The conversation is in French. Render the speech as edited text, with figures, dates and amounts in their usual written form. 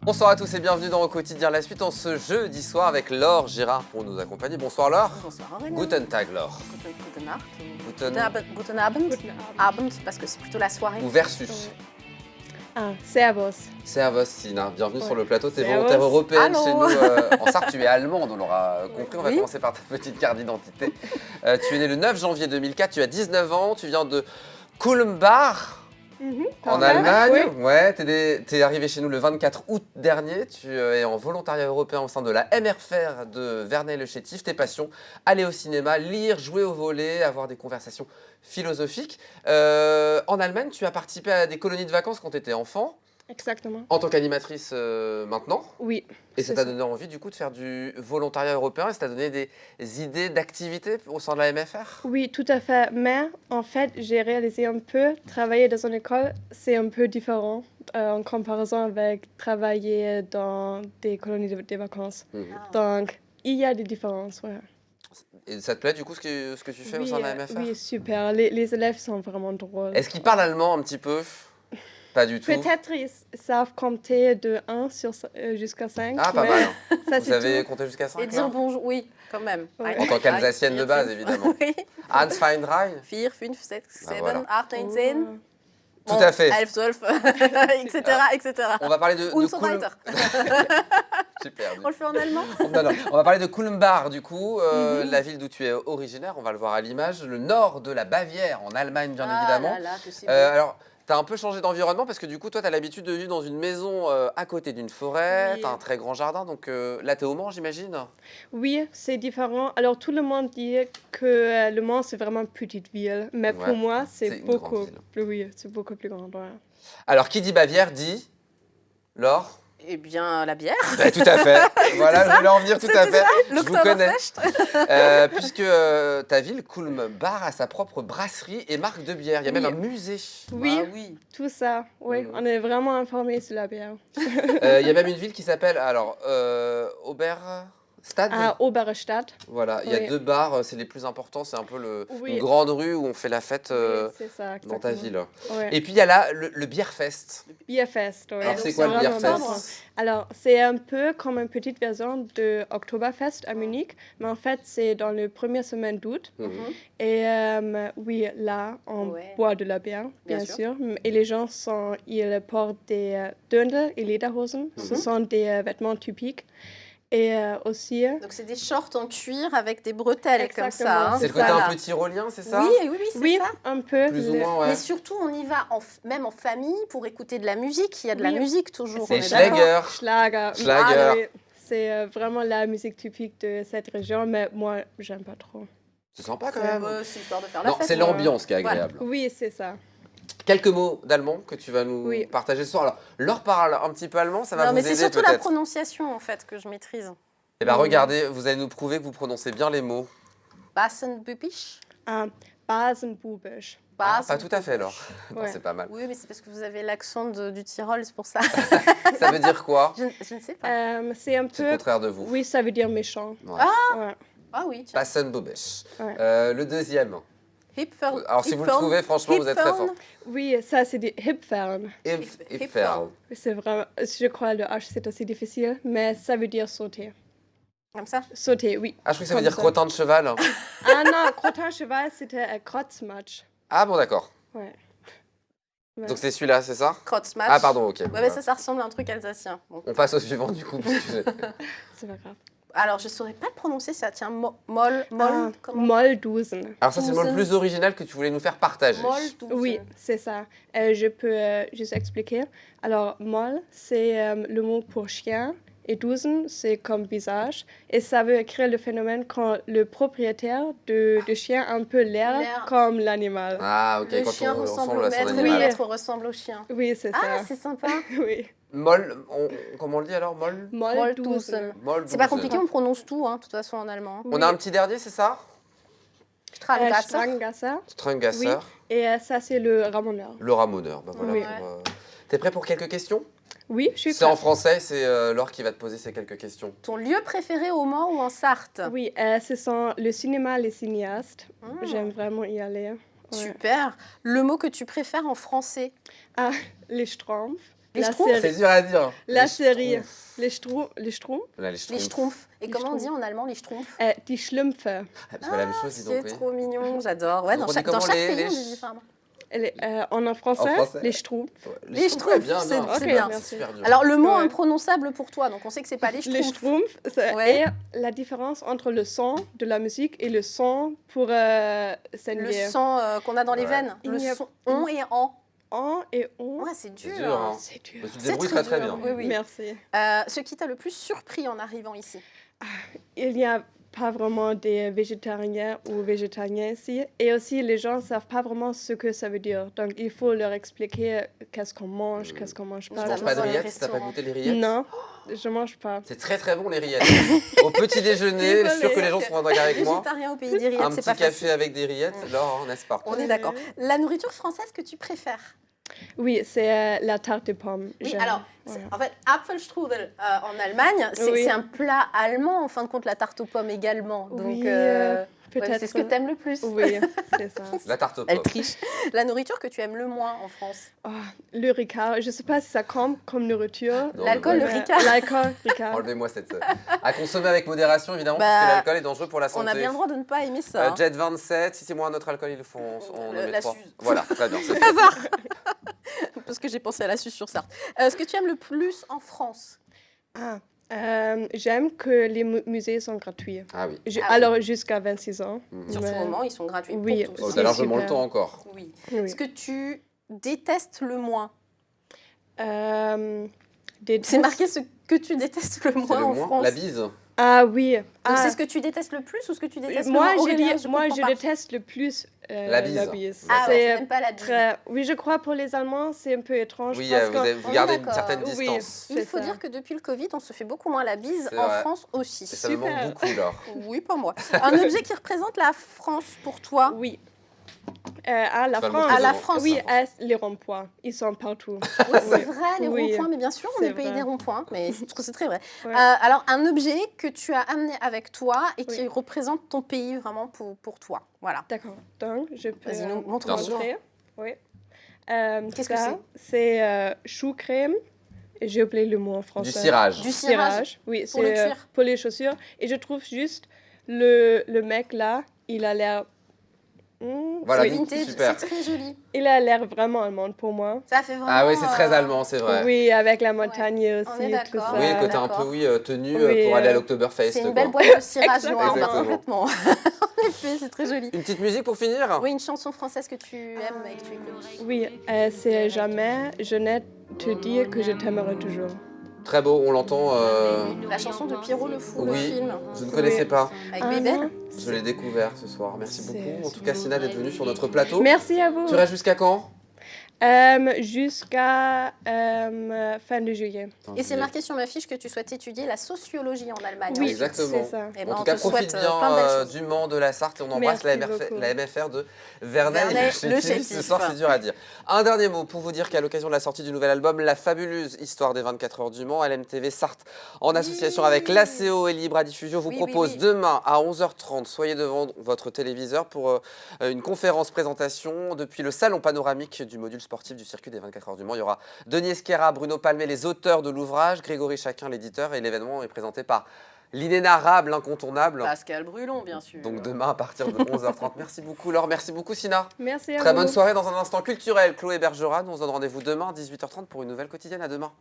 Bonsoir à tous et bienvenue dans Au quotidien. La suite en ce jeudi soir avec Laure Girard pour nous accompagner. Bonsoir Laure. Bonsoir Aurélien. Guten Tag Laure. Guten Nacht. Guten- Guten Abend. Abend, parce que c'est plutôt la soirée. Ou versus. Ah, servus. Servus Sina, bienvenue sur le plateau. Tu es Servus. volontaire européenne Allô. chez nous. En Sarthe, tu es allemande, on l'aura compris. On va Oui. commencer par ta petite carte d'identité. Tu es née le 9 janvier 2004, tu as 19 ans, tu viens de Kulmbach. En Allemagne, ouais, t'es arrivé chez nous le 24 août dernier. Tu es en volontariat européen au sein de la MRFR de Verneuil-le-Chétif. Tes passions, aller au cinéma, lire, jouer au volley, avoir des conversations philosophiques. En Allemagne, tu as participé à des colonies de vacances quand tu étais enfant, Exactement. en tant qu'animatrice maintenant. Oui. Et ça c'est t'a donné envie du coup de faire du volontariat européen et ça t'a donné des idées d'activités au sein de la MFR. Oui, tout à fait. Mais en fait, j'ai réalisé un peu, travailler dans une école, c'est un peu différent en comparaison avec travailler dans des colonies de vacances. Donc, il y a des différences, ouais. Et ça te plaît du coup ce que tu fais au sein de la MFR? Oui, super. Les élèves sont vraiment drôles. Est-ce qu'ils parlent allemand un petit peu? Pas du tout. Peut-être ils savent compter de 1 jusqu'à 5. Ah, pas mal. Ça, Vous c'est savez tout. compter jusqu'à 5 Et dire bonjour, oui, quand même. Ouais. En tant qu'Alsacienne de base, évidemment. Oui. 1, 2, 3. 4, 5, 6, 7, voilà. 8, 9, 10. Tout à fait. 11, 12, etc., etc. On va parler de Und so weiter. J'ai perdu. On le fait en allemand? Non, non. On va parler de Kulmbach, du coup, la ville d'où tu es originaire. On va le voir à l'image. Le nord de la Bavière, en Allemagne, bien évidemment. Ah là là, que c'est beau. Alors, tu as un peu changé d'environnement parce que du coup, toi, tu as l'habitude de vivre dans une maison à côté d'une forêt. Oui. Tu as un très grand jardin. Donc là, tu es au Mans, j'imagine? Oui, c'est différent. Alors, tout le monde dit que Le Mans, c'est vraiment une petite ville. Mais Ouais, pour moi, c'est c'est une beaucoup grande ville. plus, oui, c'est beaucoup plus grand. Ouais. Alors, qui dit Bavière dit Laure? Eh bien, la bière. Bah, tout à fait. Voilà, je voulais en venir tout à C'était fait. ça, Je vous connais. l'Oktoberfest. Puisque ta ville, Kulmbach, a sa propre brasserie et marque de bière. Il y a Oui. même un musée. Oui, Ah oui. tout ça. Oui, on est vraiment informés sur la bière. Il y a même une ville qui s'appelle Oberstad. À Oberstadt. Voilà, il y a Oui. 2 bars, c'est les plus importants. C'est un peu Oui. une grande rue où on fait la fête Oui, c'est ça, dans ta exactement. ville. Ouais. Et puis il y a là le Bierfest. Bierfest, oui. Alors, c'est quoi le vraiment Bierfest? important. Alors, c'est un peu comme une petite version de Oktoberfest à Munich, mais en fait, c'est dans la première semaine d'août. Et oui, là, on Ouais. boit de la bière, bien Bien sûr. Et les gens, ils portent des Dirndl et Lederhosen. Ce sont des vêtements typiques. Et aussi... Donc, c'est des shorts en cuir avec des bretelles comme Exactement. ça. hein. C'est le ça, côté là. un peu tyrolien, c'est ça? Oui, oui, oui, c'est Oui, ça. un peu. Plus ou moins, ouais. Mais surtout, on y va même en famille pour écouter de la musique. Il y a de la Oui. musique toujours. C'est on est d'accord. Schlager. Schlager. Schlager. Ah, oui. C'est vraiment la musique typique de cette région, mais moi, j'aime pas trop. C'est sympa quand même. C'est histoire de faire la Non, fête. c'est l'ambiance qui est agréable. Oui, c'est ça. Quelques mots d'allemand que tu vas nous Oui. partager ce soir. Alors, Laure parle un petit peu allemand, ça va Non, vous mais aider c'est surtout la peut-être. prononciation en fait que je maîtrise. Eh bien, regardez, vous allez nous prouver que vous prononcez bien les mots. Basenbübisch. Basenbubisch. Ah, pas tout à fait, Laure. Non, Ouais. c'est pas mal. Oui, mais c'est parce que vous avez l'accent du Tyrol, c'est pour ça. Ça veut dire quoi? Je ne sais pas. C'est un C'est le peu... contraire de vous. Oui, ça veut dire méchant. Ouais. Ouais. Ah oui, tiens. Passenbobesch. Ouais. Le deuxième. Hipfern. Alors, si vous le trouvez, franchement, vous êtes très fort. Oui, ça, c'est des Hipfern. Hipfern. C'est vraiment... Je crois le H, c'est assez difficile, mais ça veut dire sauter. Comme ça. Sauter, oui. Ah, je crois que ça veut Comme dire crottin de cheval. Ah non, crottin cheval, c'était Krotzmatsch. Ah bon, d'accord. Ouais. Ouais. Donc c'est celui-là, c'est ça? Krotzmatch. Ah pardon, ok. Ouais, mais ça ressemble à un truc alsacien. Bon. On passe au suivant du coup. puisque C'est pas grave. Alors, je ne saurais pas le prononcer, ça tient moll, Ah, comment Moldusen. Alors ça, c'est le mot le plus original que tu voulais nous faire partager. Moll, Oui, c'est ça. Je peux juste expliquer. Alors, Moll, c'est le mot pour chien. Et Dusen, c'est comme visage. Et ça veut créer le phénomène quand le propriétaire de chien a un peu l'air L'air. comme l'animal. Ah ok, Le quand chien on ressemble ressemble au à son maître et le animal. maître ressemble au chien. Oui, c'est Ah, ça. c'est sympa. Oui. Moll, comment on le dit alors? Moll? Moldusen. Moldusen. Moll C'est pas douze. compliqué, on prononce tout, hein, de toute façon, en allemand. On a un petit dernier, c'est ça? Strahlengasser. Strangasser. Strungasser, Oui. Et ça, c'est le ramoneur. le ramoneur. Ben voilà Oui. T'es prêt pour quelques questions? Oui, je suis C'est en prête. français, c'est Laure qui va te poser ces quelques questions. Ton lieu préféré au Mans ou en Sarthe? Oui, ce sont le cinéma, les cinéastes. Mmh. J'aime vraiment y aller. Ouais. Super. Le mot que tu préfères en français? Ah, les Schtroumpfs. Les La Schtroumpfs. série. C'est dur à dire. La Les série. Schtroumpfs. Les Schtroumpfs. Les Schtroumpfs. Là, les Les Schtroumpfs. Schtroumpfs. Et Les comment on dit Schtroumpfs. en allemand les Schtroumpfs? Die Schlümpfe. Ah, c'est pas la même chose, dis donc. C'est trop mignon, j'adore. Ouais, Donc, dans on chaque, dit dans comment chaque les- pays, les on dit ch- différemment. En français, français. les Schtroumpfs. Les ouais, Schtroumpfs, bien, c'est bien. c'est Ok, bien. merci. C'est super dur. Alors, le mot Ouais. imprononçable pour toi, donc on sait que c'est pas les Les Schtroumpfs. Schtroumpfs, c'est Ouais. et la différence entre le son de la musique et le son pour Le saigner. sang qu'on a dans les Ouais. veines. Il Le y a- son on et en. En et on. Ouais, c'est dur. C'est dur, hein. C'est dur. Mais tu te C'est débrouilles très très très dur. bien. Oui, oui. Merci. Ce qui t'a le plus surpris en arrivant ici? Il n'y a pas vraiment des végétariens ou végétariens ici. Et aussi, les gens ne savent pas vraiment ce que ça veut dire. Donc, il faut leur expliquer qu'est-ce qu'on mange, qu'est-ce qu'on mange Tu pas. manges pas de dans les rillettes? T'as pas restaurants. goûté les rillettes? Non, je mange pas. C'est très très bon les rillettes. Au petit déjeuner, je suis sûr que les gens seront d'accord avec moi. Végétarien au pays des rillettes, Un c'est petit pas café facile. avec des rillettes, Laure, n'est-ce pas? On est d'accord. La nourriture française que tu préfères? Oui, c'est la tarte de pommes. Oui, J'aime. alors, Voilà. en fait, Apfelstrudel en Allemagne, c'est Oui. c'est un plat allemand, en fin de compte, la tarte aux pommes également. Donc, Oui, ouais, peut-être. c'est ce que tu aimes le plus. Oui, c'est ça. La tarte aux Elle pommes. triche. La nourriture que tu aimes le moins en France? Oh, le Ricard, je ne sais pas si ça compte comme nourriture. Non, L'alcool, mais le voilà. Ricard. L'alcool, Ricard. Enlevez-moi cette. À consommer avec modération, évidemment, Bah, parce que l'alcool est dangereux pour la santé. On a bien le droit de ne pas aimer ça. hein. Jet 27, si c'est moins notre alcool, il le faut. On en met La 3. Suze. Voilà, très bien. c'est fait. Hasard. Parce que j'ai pensé à la Suisse sur Sarthe. Ce que tu aimes le plus en France? Ah, j'aime que les musées sont gratuits. Ah oui. Ah oui. Alors, jusqu'à 26 ans. Mhm. Sur ce Mais- moment, ils sont gratuits Oui. pour tous. Oh, C'est t'as largement le super. temps encore. Oui. Oui. Ce que tu détestes le moins? Des C'est marqué ce que tu détestes le C'est moins le en moins. France. La bise. Ah oui. Donc Ah, c'est ce que tu détestes le plus ou ce que tu détestes moi, le moins? Aurélien, moi, comprends je pas. déteste le plus La bise. Ah ouais, tu C'est n'aimes pas la bise. très... Oui, je crois pour les Allemands, c'est un peu étrange. Oui, parce vous on est gardez une d'accord. certaine Oui. distance. Il c'est faut ça. dire que depuis le Covid, on se fait beaucoup moins la bise C'est en vrai. France aussi. Et ça me manque Super. beaucoup, Laure. Oui, pas moi. Un objet qui représente la France pour toi? Oui. À la Tu vas le France. montrer À la devant. France. Oui, les ronds-points. Ils sont partout. Oui, c'est vrai, les Oui. ronds-points, mais bien sûr, on est C'est le pays vrai. des ronds-points, mais c'est très vrai. Ouais. Alors, un objet que tu as amené avec toi et qui Oui. représente ton pays vraiment pour toi. Voilà. D'accord. Donc, je peux Vas-y, nous montre-nous. Bien sûr. montrer. Oui. Qu'est-ce que ça, c'est chou crème. Et j'ai oublié le mot en français. Du cirage. Du cirage. Oui, Pour le c'est cuir. pour les chaussures. Et je trouve juste le mec là, il a l'air. Voilà, C'est oui, vintage, super. c'est très joli. Il a l'air vraiment allemand pour moi. Ça fait vraiment. Ah oui, c'est très allemand, c'est vrai. Oui, avec la montagne on aussi. est tout d'accord. ça. Oui, le côté un d'accord. peu tenu Oui, pour aller à euh, l'Oktoberfest. C'est une quoi. belle boîte de cirage noir, Exactement. complètement. En effet, c'est très joli. Une petite musique pour finir? Oui, une chanson française que tu aimes et que tu écoutes. Oui, c'est jamais je n'ai te dire que je t'aimerai toujours. Très beau, on l'entend. La chanson de Pierrot le Fou, le Oui, film, je ne connaissais pas. avec Ah, Bébel. Je l'ai découvert ce soir. Merci C'est- beaucoup. En tout cas, Sina, d'être venue sur notre plateau. Merci à vous. Tu restes jusqu'à quand? Jusqu'à fin de juillet. Et c'est marqué sur ma fiche que tu souhaites étudier la sociologie en Allemagne. Oui, ensuite. Exactement. c'est ça. Eh ben, En tout on cas, te profite souhaite, bien plein de belles choses. du Mans, de la Sarthe et on embrasse Merci la MFR de Verneuil Verneuil, le le Chétif. Ce Chétif. soir, c'est dur à dire. Un dernier mot pour vous dire qu'à l'occasion de la sortie du nouvel album, La fabuleuse histoire des 24 heures du Mans, LMTV Sarthe, en association avec l'ACO et Libre à Diffusion, vous Oui, propose oui. demain à 11h30, soyez devant votre téléviseur pour une conférence présentation depuis le salon panoramique du module sportif du circuit des 24 heures du Mans. Il y aura Denis Esquerra, Bruno Palmé, les auteurs de l'ouvrage, Grégory Chacun, l'éditeur, et l'événement est présenté par l'inénarrable, l'incontournable. Pascal Brulon, bien sûr. Donc demain à partir de 11h30. Merci beaucoup Laure, merci beaucoup Sina. Merci à Très vous. bonne soirée dans un instant culturel. Chloé Bergerat, nous on se donne rendez-vous demain à 18h30 pour une nouvelle quotidienne. À demain.